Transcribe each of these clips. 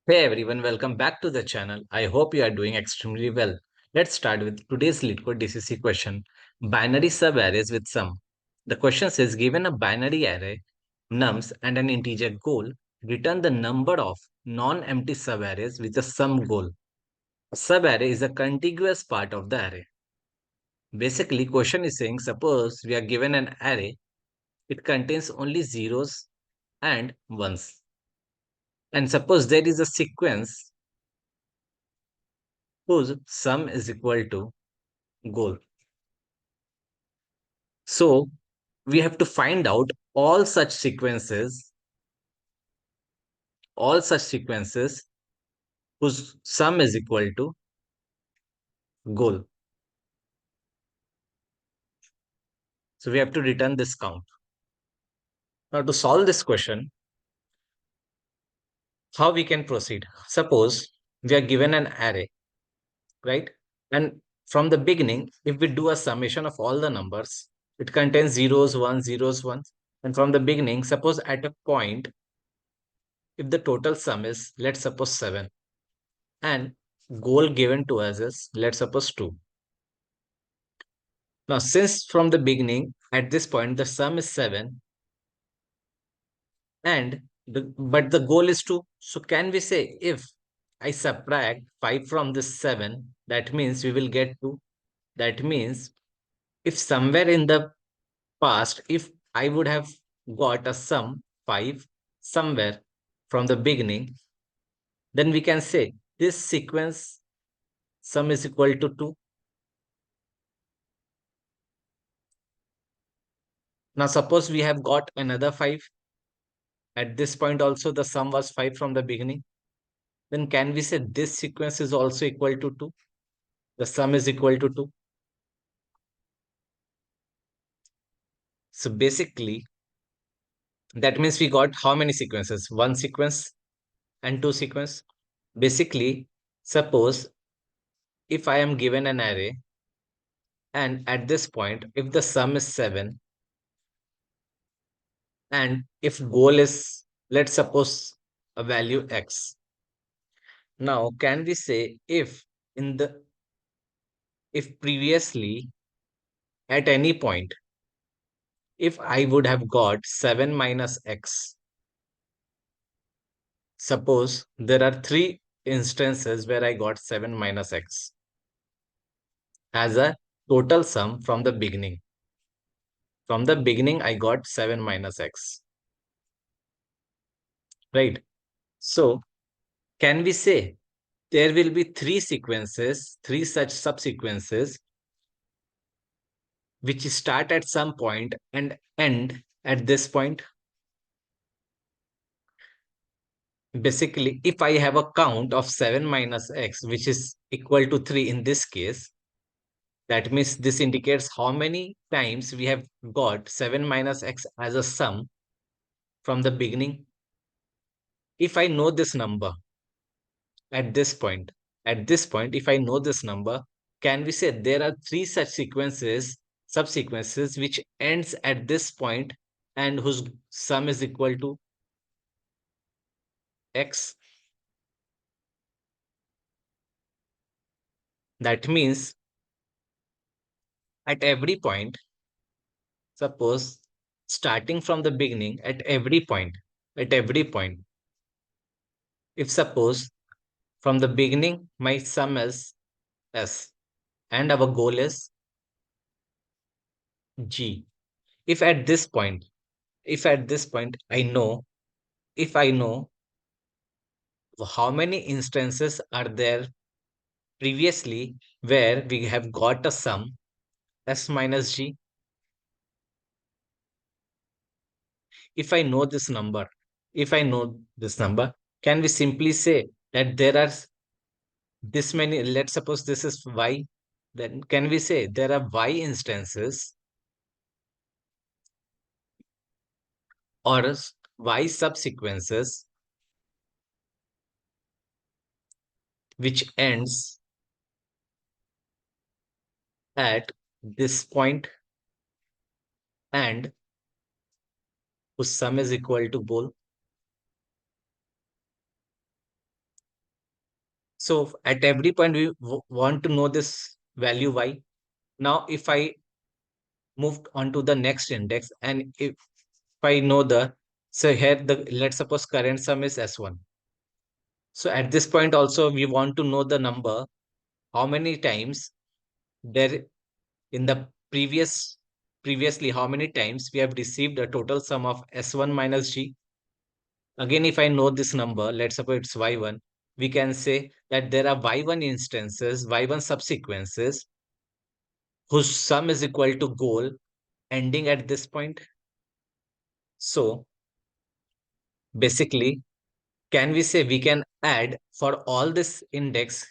Hey everyone, welcome back to the channel. I hope you are doing extremely well. Let's start with today's Leetcode DCC question. Binary subarrays with sum. The question says given a binary array, nums and an integer goal, return the number of non-empty subarrays with a sum goal. A subarray is a contiguous part of the array. Basically, question is saying suppose we are given an array, it contains only zeros and ones. And suppose there is a sequence whose sum is equal to goal. So we have to find out all such sequences whose sum is equal to goal. So we have to return this count. Now to solve this question, how we can proceed? Suppose we are given an array, right? And from the beginning, if we do a summation of all the numbers, it contains zeros, ones. And from the beginning, suppose at a point, if the total sum is, let's suppose 7, and goal given to us is, let's suppose 2. Now, since from the beginning, at this point, the sum is 7, and but the goal is 2. So can we say if I subtract 5 from this 7, that means we will get 2. That means if somewhere in the past, if I would have got a sum 5 somewhere from the beginning, then we can say this sequence sum is equal to 2. Now suppose we have got another 5. At this point also the sum was 5 from the beginning. Then can we say this sequence is also equal to 2? The sum is equal to 2. So basically, that means we got how many sequences? One sequence and two sequence. Basically, suppose if I am given an array and at this point, if the sum is 7 and if goal is, let's suppose a value x. Now, can we say if previously at any point, if I would have got 7 minus x, suppose there are 3 instances where I got 7 minus x as a total sum from the beginning. From the beginning, I got 7 minus x, right? So can we say there will be 3 sequences, 3 such subsequences, which start at some point and end at this point? Basically, if I have a count of 7 minus x, which is equal to 3 in this case, that means this indicates how many times we have got 7 minus x as a sum from the beginning. If I know this number at this point, if I know this number, can we say there are 3 such subsequences, which ends at this point and whose sum is equal to x? That means at every point, suppose starting from the beginning, at every point, if suppose from the beginning my sum is s and our goal is g. If at this point, if I know how many instances are there previously where we have got a sum s minus g, if I know this number, can we simply say that there are this many, let's suppose this is y, then can we say there are y instances or y subsequences which ends at this point and whose sum is equal to goal? So at every point, we want to know this value y. Now, if I move on to the next index, and if I know so here let's suppose current sum is S1. So at this point also, we want to know the number, how many times there in the previously, how many times we have received a total sum of S1 minus G. Again, if I know this number, let's suppose it's Y1, we can say that there are Y1 instances, Y1 subsequences whose sum is equal to goal ending at this point. So basically, can we say we can add for all this index,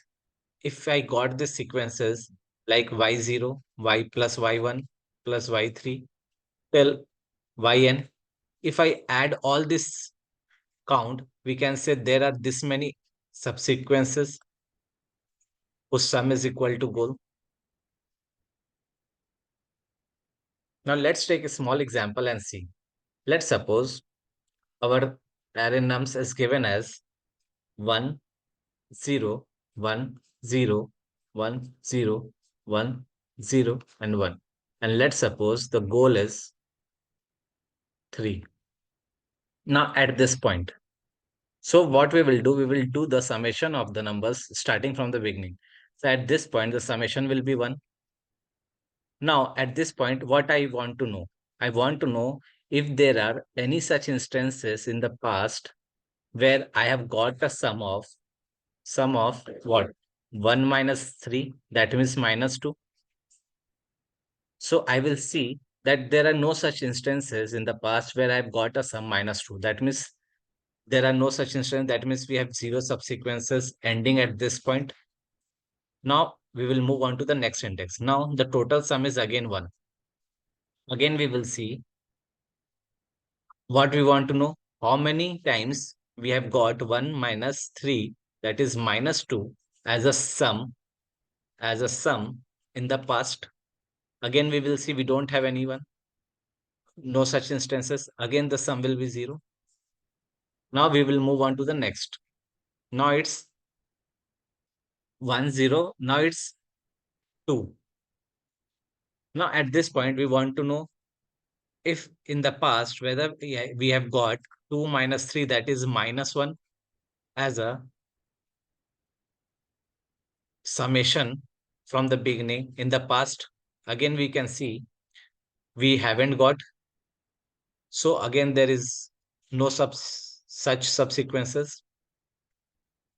if I got the sequences like Y0, Y plus Y1 plus Y3 till Yn, if I add all this count, we can say there are this many subsequences whose sum is equal to goal. Now let's take a small example and see. Let's suppose our array nums is given as 1, 0, 1, 0, 1, 0, 1, 0, and 1. And let's suppose the goal is 3. Now at this point, so what we will do the summation of the numbers starting from the beginning. So at this point, the summation will be 1. Now, at this point, what I want to know? I want to know if there are any such instances in the past where I have got a sum of what? 1 minus 3, that means minus 2. So I will see that there are no such instances in the past where I've got a sum minus 2. That means there are no such instances. That means we have 0 subsequences ending at this point. Now we will move on to the next index. Now the total sum is again 1. Again, we will see what we want to know. How many times we have got 1 minus 3, that is minus 2, as a sum in the past. Again, we will see we don't have anyone, no such instances. Again, the sum will be 0. Now we will move on to the next. Now it's 1, 0. Now it's 2. Now at this point, we want to know if in the past whether we have got 2 minus 3, that is minus 1, as a summation from the beginning in the past. Again, we can see we haven't got. So again, there is no such subsequences.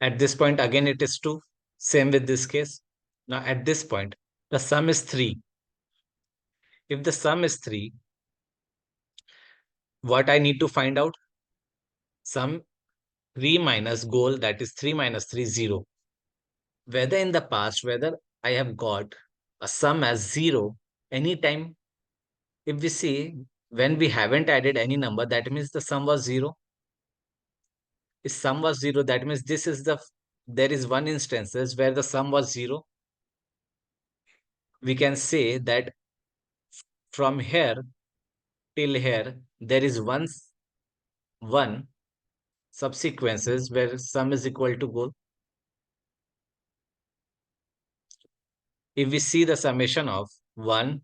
At this point, again, it is 2. Same with this case. Now, at this point, the sum is 3. If the sum is 3, what I need to find out? Sum 3 minus goal, that is 3 minus 3, 0. Whether in the past, whether I have got a sum as 0 anytime. If we see when we haven't added any number, that means the sum was 0. If sum was 0, that means there is one instances where the sum was 0. We can say that from here till here, there is one subsequences where sum is equal to goal. If we see the summation of 1,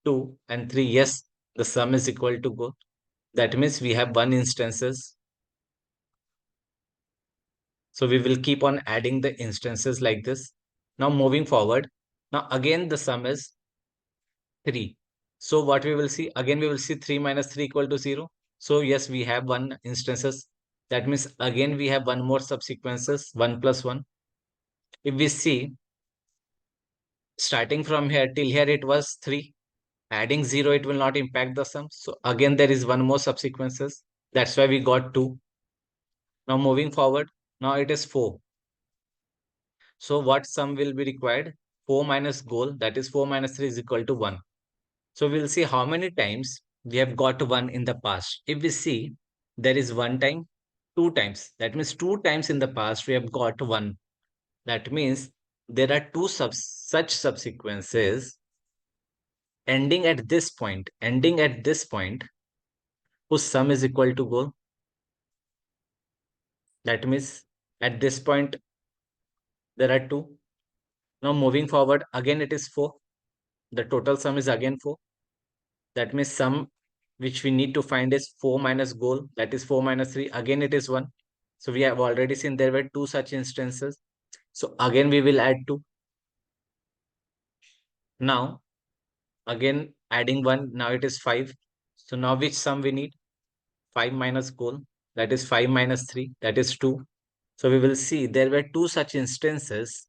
2, and 3, yes, the sum is equal to goal. That means we have one instances. So we will keep on adding the instances like this. Now moving forward, now again the sum is 3. So what we will see, again we will see 3 minus 3 equal to 0. So yes, we have one instances. That means again we have one more subsequences, 1 plus 1. If we see, starting from here till here it was 3. Adding 0, it will not impact the sum. So again there is one more subsequences. That's why we got 2. Now moving forward, now it is 4. So what sum will be required? 4 minus goal, that is 4 minus 3 is equal to 1. So we'll see how many times we have got 1 in the past. If we see, there is 1 time, 2 times. That means 2 times in the past we have got 1. That means there are such subsequences ending at this point, whose sum is equal to goal. That means at this point, There are 2. Now moving forward, again it is 4. The total sum is again 4. That means sum which we need to find is 4 minus goal, that is 4 minus 3. Again it is 1. So we have already seen there were 2 such instances. So again we will add 2. Now again adding 1, now it is 5. So now which sum we need? 5 minus goal, that is 5 minus 3, that is 2. So we will see there were 2 such instances,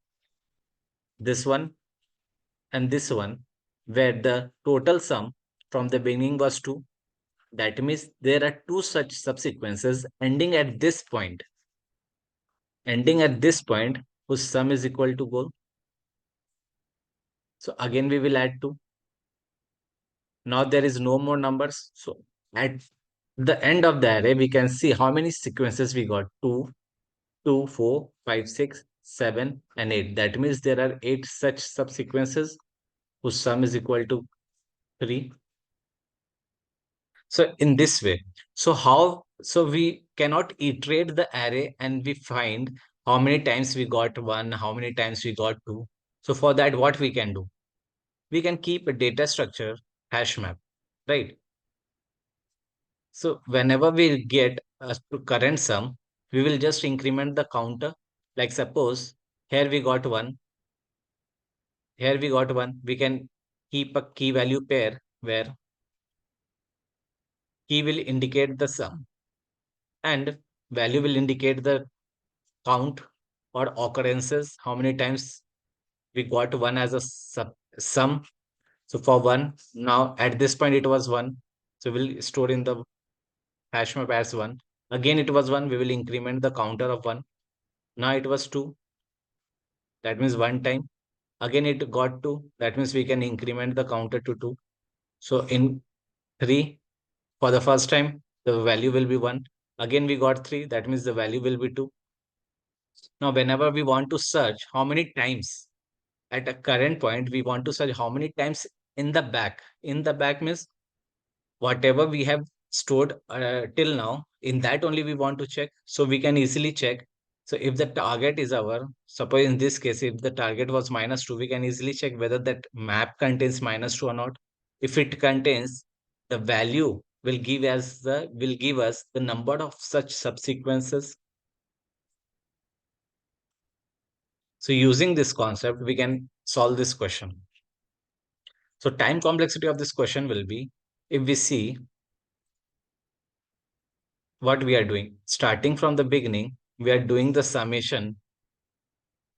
this one and this one, where the total sum from the beginning was 2. That means there are 2 such subsequences ending at this point whose sum is equal to goal. So again we will add 2. Now there is no more numbers. So at the end of the array, we can see how many sequences we got. 2, 2, 4, 5, 6, 7, and 8. That means there are 8 such subsequences whose sum is equal to 3. So in this way, so we cannot iterate the array and we find how many times we got 1, how many times we got 2. So for that, what we can do? We can keep a data structure hash map, right? So whenever we get a current sum, we will just increment the counter. Like suppose here we got 1, here we got 1. We can keep a key value pair where key will indicate the sum and value will indicate the count or occurrences, how many times we got 1 as a sum. So for 1, now at this point it was 1. So we'll store in the hash map as 1. Again it was 1, we will increment the counter of 1. Now it was 2, that means 1 time. Again it got 2, that means we can increment the counter to 2. So in 3, for the first time, the value will be 1. Again we got 3, that means the value will be 2. Now whenever we want to search how many times at a current point, we want to search how many times in the back. In the back means whatever we have stored till now, in that only we want to check. So we can easily check. So if the target is suppose in this case, if the target was -2, we can easily check whether that map contains -2 or not. If it contains, the value will give us the number of such subsequences. So using this concept, we can solve this question. So time complexity of this question will be, if we see what we are doing, starting from the beginning, we are doing the summation.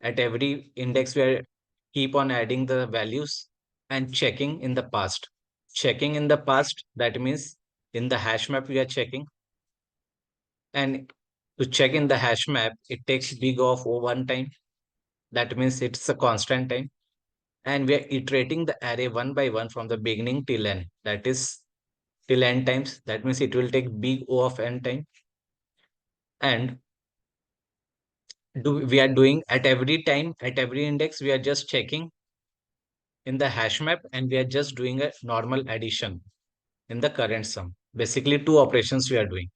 At every index, we are keep on adding the values and checking in the past. Checking in the past, that means in the hash map, we are checking. And to check in the hash map, it takes big of O1 time. That means it's a constant time. And we are iterating the array one by one from the beginning till end. That is till n times. That means it will take big O of n time. And we are doing at every time, at every index, we are just checking in the hash map and we are just doing a normal addition in the current sum. Basically, 2 operations we are doing.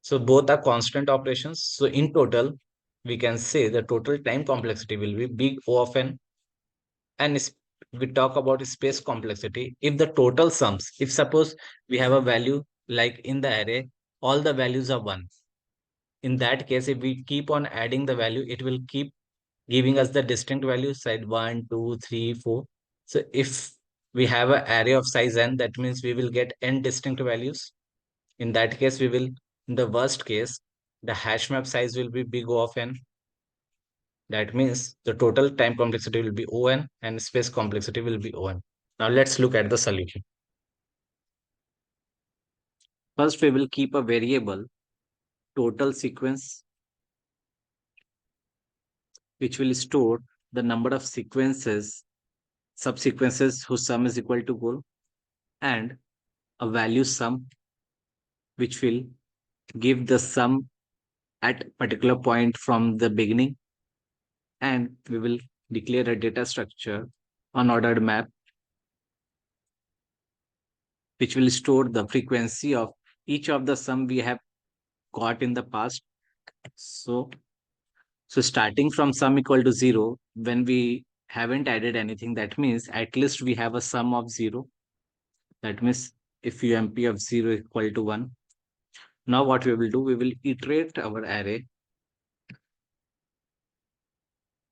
So both are constant operations. So in total, we can say the total time complexity will be big O of n. And we talk about space complexity. If the total sums, if suppose we have a value like in the array, all the values are 1. In that case, if we keep on adding the value, it will keep giving us the distinct values side 1, 2, 3, 4. So if we have an array of size n, that means we will get n distinct values. In that case, we will, in the worst case, the hash map size will be big O of n. That means the total time complexity will be On and space complexity will be On. Now let's look at the solution. First, we will keep a variable total sequence, which will store the number of subsequences whose sum is equal to goal, and a value sum, which will give the sum at particular point from the beginning. And we will declare a data structure, unordered map, which will store the frequency of each of the sum we have got in the past. So So starting from sum equal to 0, when we haven't added anything, that means at least we have a sum of 0. That means if UMP of 0 equal to 1. Now what we will do, we will iterate our array,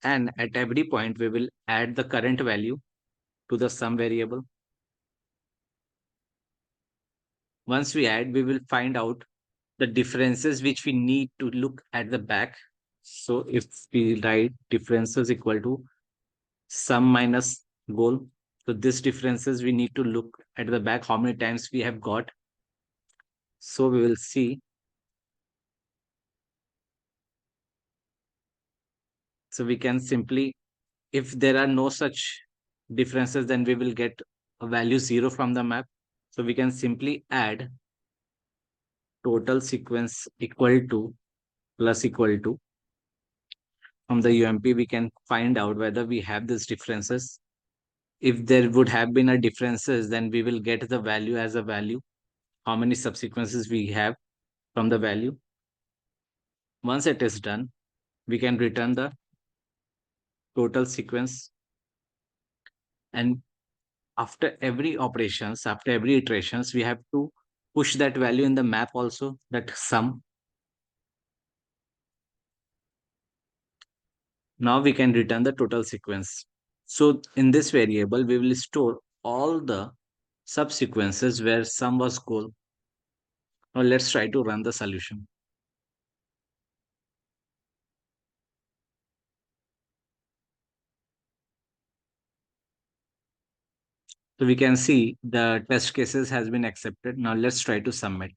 and at every point we will add the current value to the sum variable. Once we add, we will find out the differences which we need to look at the back. So if we write differences equal to sum minus goal, so this differences we need to look at the back how many times we have got. So we will see. So we can simply, if there are no such differences, then we will get a value 0 from the map. So we can simply add total sequence equal to plus equal to. From the UMP, we can find out whether we have these differences. If there would have been a differences, then we will get the value as a value, how many subsequences we have from the value. Once it is done, we can return the total sequence. And after every operations, after every iterations, we have to push that value in the map also, that sum. Now we can return the total sequence. So in this variable, we will store all the subsequences where sum was goal. Now let's try to run the solution. So we can see the test cases has been accepted. Now let's try to submit.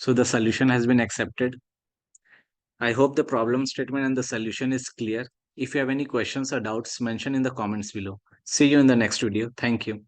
So the solution has been accepted. I hope the problem statement and the solution is clear. If you have any questions or doubts, mention in the comments below. See you in the next video. Thank you.